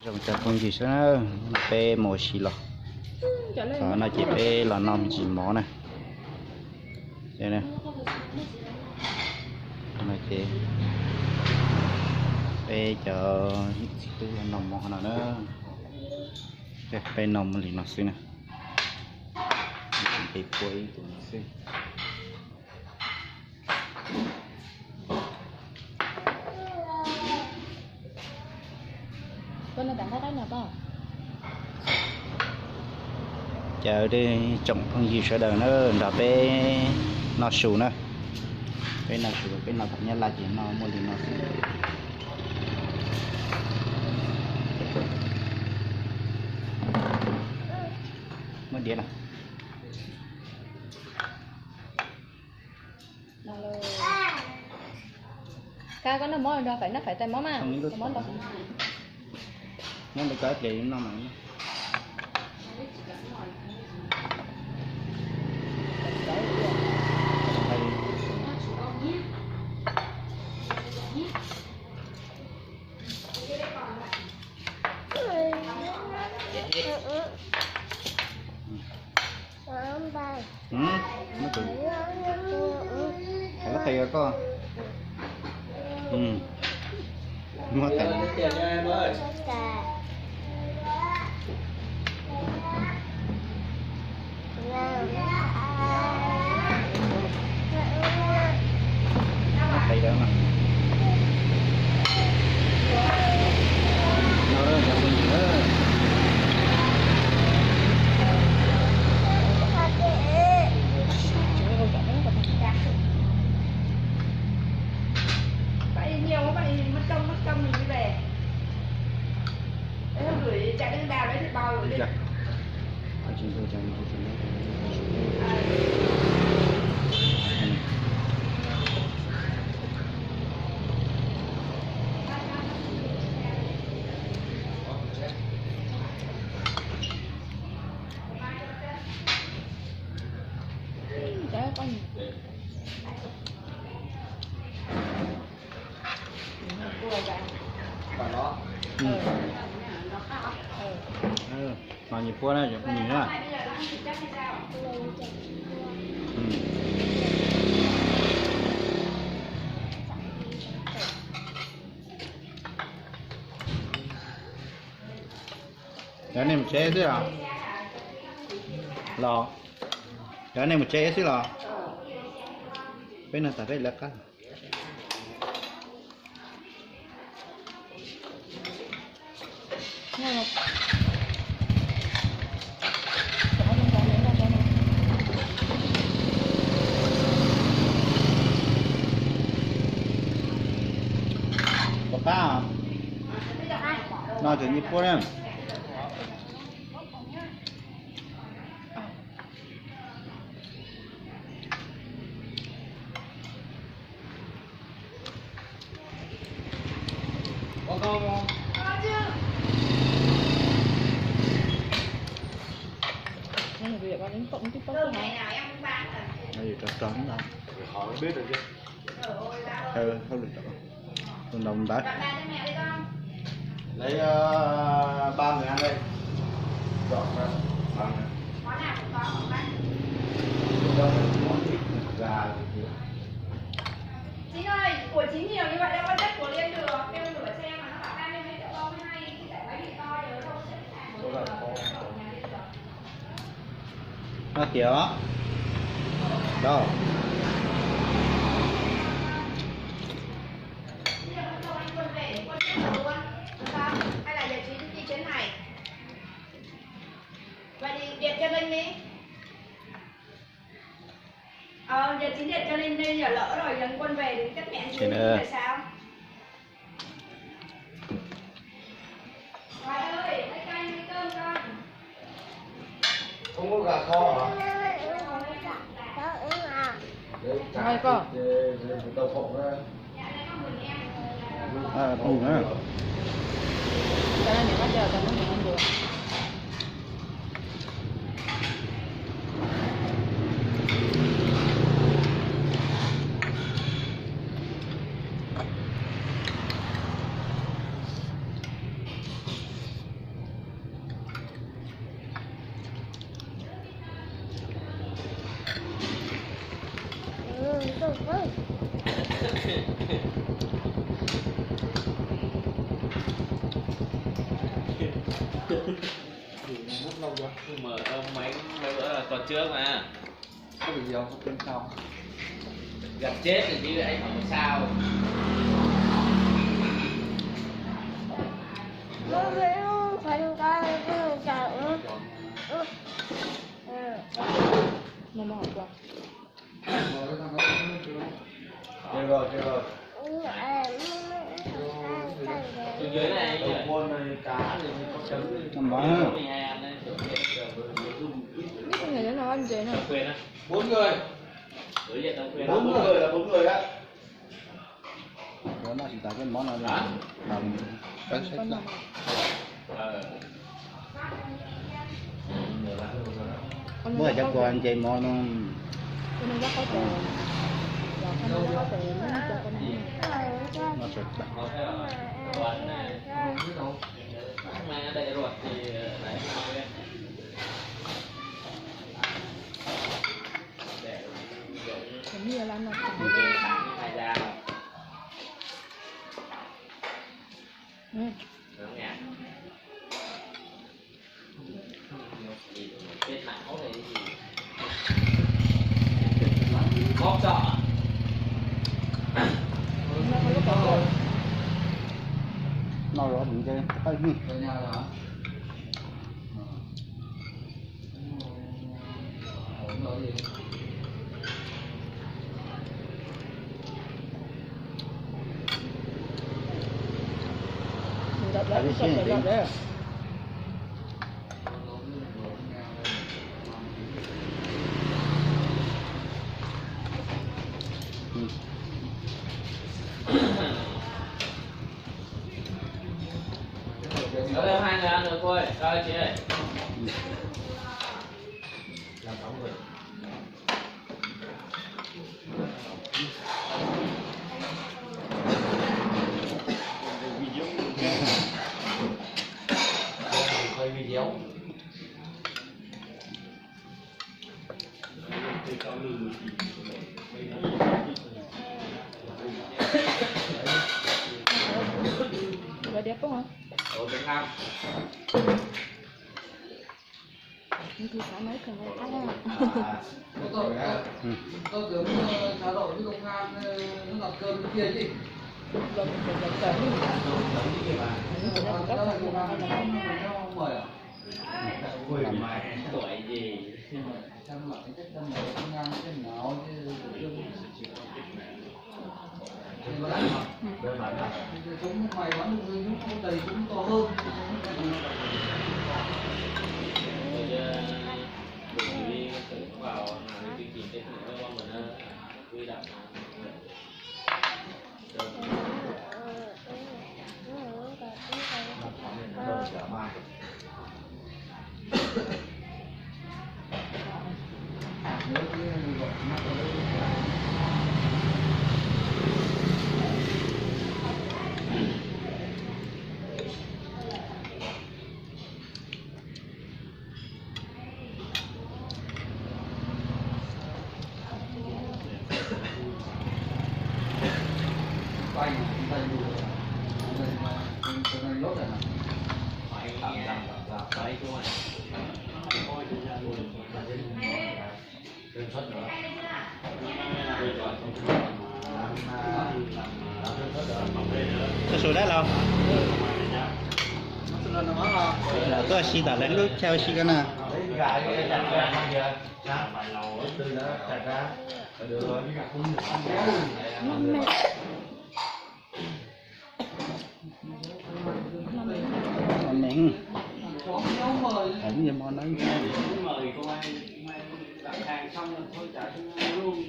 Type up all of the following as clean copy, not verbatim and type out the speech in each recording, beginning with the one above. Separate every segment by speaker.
Speaker 1: trồng trà không gì nữa nó bé mồi xì lọ nó chỉ bé là nằm chỉ mỏ này đây này nó chỉ bé chờ tôi nằm mỏ nào nữa đây bé nằm thì nó xí này bị quấy tụi nó xí
Speaker 2: con là đánh cái nào bao
Speaker 1: chờ đi trồng không gì sẽ đời nó là bé nó sù nữa bé nó sù bé nó thật nhất là chỉ nó mua thì nó mất điện à
Speaker 2: ca có nó món đâu phải nó phải tay món mà món đâu
Speaker 1: nó được cái gì nó mà nó tự nó thầy có nó thầy tiền cho em ơi thầy đó mà nó đó là mình nữa
Speaker 3: nhiều các bạn mất công mình đi về. Đấy, hôm gửi chạy đến đào đấy thì bao rồi đi.
Speaker 2: Đấy con
Speaker 1: mà nhịp qua này cũng nhiều nữa cái này một chế chứ à lò cái này một chế chứ lò bên này tại đây là cá có cá à nó chỉ nhịp qua em có không?
Speaker 2: nên là việc đến cộng tiếp
Speaker 3: Cơm ngày nào em cũng bán rồi.
Speaker 1: Đây trống trống đâu
Speaker 4: họ biết được chứ
Speaker 1: không được trống đồng đấy
Speaker 3: Bạn cho mẹ đi con.
Speaker 1: lấy 3 người ăn đây
Speaker 4: chọn ra
Speaker 3: Món nào cũng có không bác?
Speaker 1: món thịt gà
Speaker 3: Chín ơi, của chín nhiều như vậy đâu có chất của Liên được. Kêu rửa xe mà nó bảo 22 triệu to mới hay thì để bánh bị to nhớ đâu sẽ
Speaker 1: nó kiểu đâu
Speaker 3: hay là giờ chín đi chuyến này. Vậy thì điện cho Linh đi. Giờ chín điện cho Linh đi, giờ lỡ rồi lần quân về thì chắc mẹ chưa tại sao? Hoài ơi, lấy canh lấy cơm con.
Speaker 4: không có gà kho hả?
Speaker 2: Hai con
Speaker 4: tàu phộng ra
Speaker 1: không nữa
Speaker 2: cho nên những bây giờ tao muốn ăn được
Speaker 4: Rất lâu rồi.
Speaker 5: Mở ông mấy bữa là tuần trước mà.
Speaker 4: Có bị gì không? Không tin sao?
Speaker 5: Gặp chết rồi chứ anh không sao.
Speaker 2: Nó mò quá.
Speaker 4: Chơi rồi, chơi rồi.
Speaker 5: Bên dưới này
Speaker 4: Đầu quân này, cá này, có trứng.
Speaker 1: Nằm bó.
Speaker 2: Biết con người nó nói anh chị nè.
Speaker 5: Quyền á.
Speaker 4: 4 người.
Speaker 5: Đối diện đồng quyền.
Speaker 4: 4 người là 4 người á.
Speaker 1: Đó nó chỉ tại cái món này là làm cái sách đó. Bữa chắc cô anh chơi món nó
Speaker 2: Con này rất có tiền. Rồi con này rất có tiền nó cho con này.
Speaker 1: nó sụt lại.
Speaker 5: Còn này. Mai nó đầy ruột thì đấy.
Speaker 2: Cũng như là nó
Speaker 5: Hai da.
Speaker 2: ừ.
Speaker 5: Đúng nhỉ. Chết não này gì? Bóp trọ.
Speaker 2: Nó có lúc có
Speaker 1: Nó rõ bị cái tay gì.
Speaker 4: Ở nhà là hả? Ổn rồi gì?
Speaker 2: mình gặp đấy, con phải gặp đấy.
Speaker 5: Có thêm 2 người ăn được thôi, coi chị ơi.
Speaker 4: Làm 6 người. Quay video.
Speaker 2: Rồi đẹp không hả?
Speaker 5: Ủa được không?
Speaker 2: Nhưng thì sáng mấy cần phải ăn
Speaker 4: Tôi tưởng trao đổi với công an nó đặt cơm bên kia chứ.
Speaker 2: rồi mình phải gặp cỡ mình ăn. Mình phải gặp cỡ mình ăn là không.
Speaker 4: Mời à?
Speaker 5: Tuổi gì?
Speaker 4: Xem lại cái tâm này công an thế nào chứ chúng mày bắn được chúng không đầy cũng to hơn.
Speaker 5: Rồi đừng đi vào làm cái chương trình technical của mình quy định
Speaker 4: Tay lốt rồi nè.
Speaker 5: phải phải đúng rồi.
Speaker 1: Cái số đấy đâu? Là tôi xí tả lên lúc theo xí cái nào? Món nén. Ổng như món nói.
Speaker 5: Mời công an đặt hàng xong rồi thôi trả cho luôn.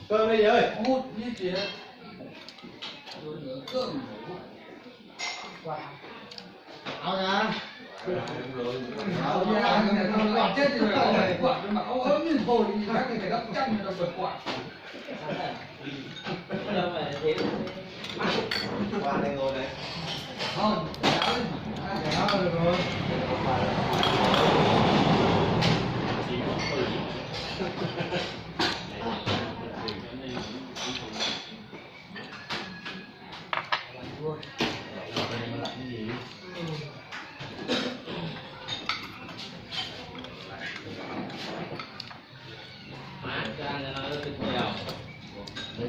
Speaker 4: Cơm đi ơi. Hút như chị. Cơm. Áo nha. Áo nha, nó chết rồi, áo này quạt mà áo ấm như hồi thì các cái phải đắp chăn nó bật quạt.
Speaker 5: Đâu mà thế.
Speaker 4: Qua đây ngồi đây. Không, áo đi. Áo được rồi.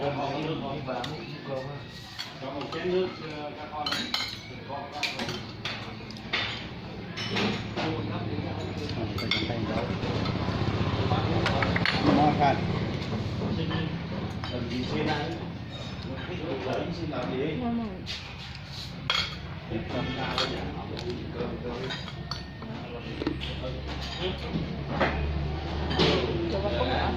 Speaker 5: Có một chén nước các con.
Speaker 1: Ngon thật.
Speaker 5: Làm gì xin ăn? Xin làm gì?
Speaker 2: ngon mà cho vào cốc nữa.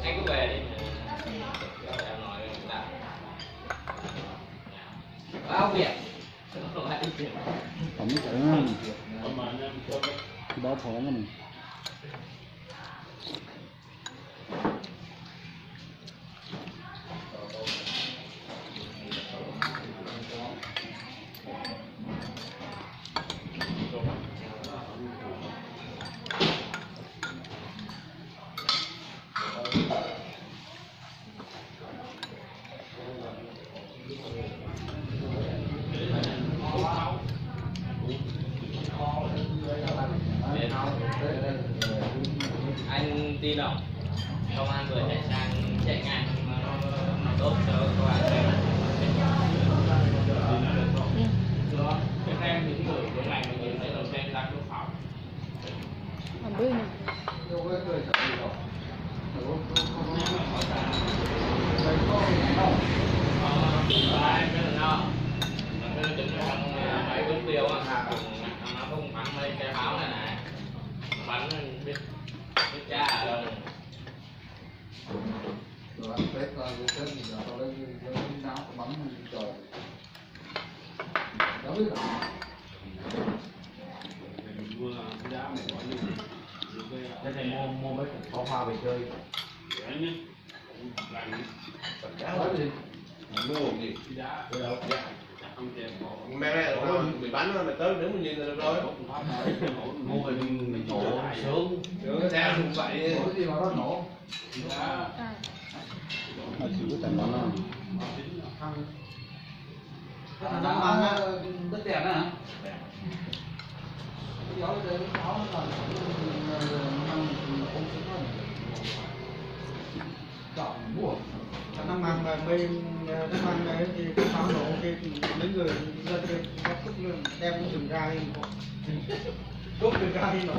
Speaker 5: Anh cứ về đi. Em nói đã. Bao việc.
Speaker 1: Không biết đó phở lắm mình.
Speaker 5: Anh tin không? Công an vừa chạy ngang mà nó đốt cho công an xem. Cái em những người cái này mình nhìn thấy là xem đang đốt pháo.
Speaker 2: Làm bươi nè.
Speaker 5: Mấy bún tiêu á, nó không bắn mấy cái pháo này này, bắn biết cha ở đâu.
Speaker 4: Rồi ăn Tết rồi Tết thì giờ tao lấy náo bắn trời. Đó biết rồi.
Speaker 5: Thế thì mua mấy cục pháo hoa về chơi.
Speaker 4: Nói gì?
Speaker 6: Mẹ này bị bắn mà tới nếu mình nhìn là được rồi.
Speaker 5: Mua mình nổ sướng.
Speaker 6: Cái xe cũng vậy.
Speaker 4: Nói gì mà nó nổ.
Speaker 1: Nó chỉ có tầm đó nó.
Speaker 4: Cái thằng đang mang đất đèn á hả? Cái gió đây nó pháo là mang không sức hơn. Chọn mua.
Speaker 7: Nó mang về bên nó mang về thì cái pháo nổ thì mấy người dân thì có cướp luôn đem nó dừng ra đi cướp dừng ra đi nổ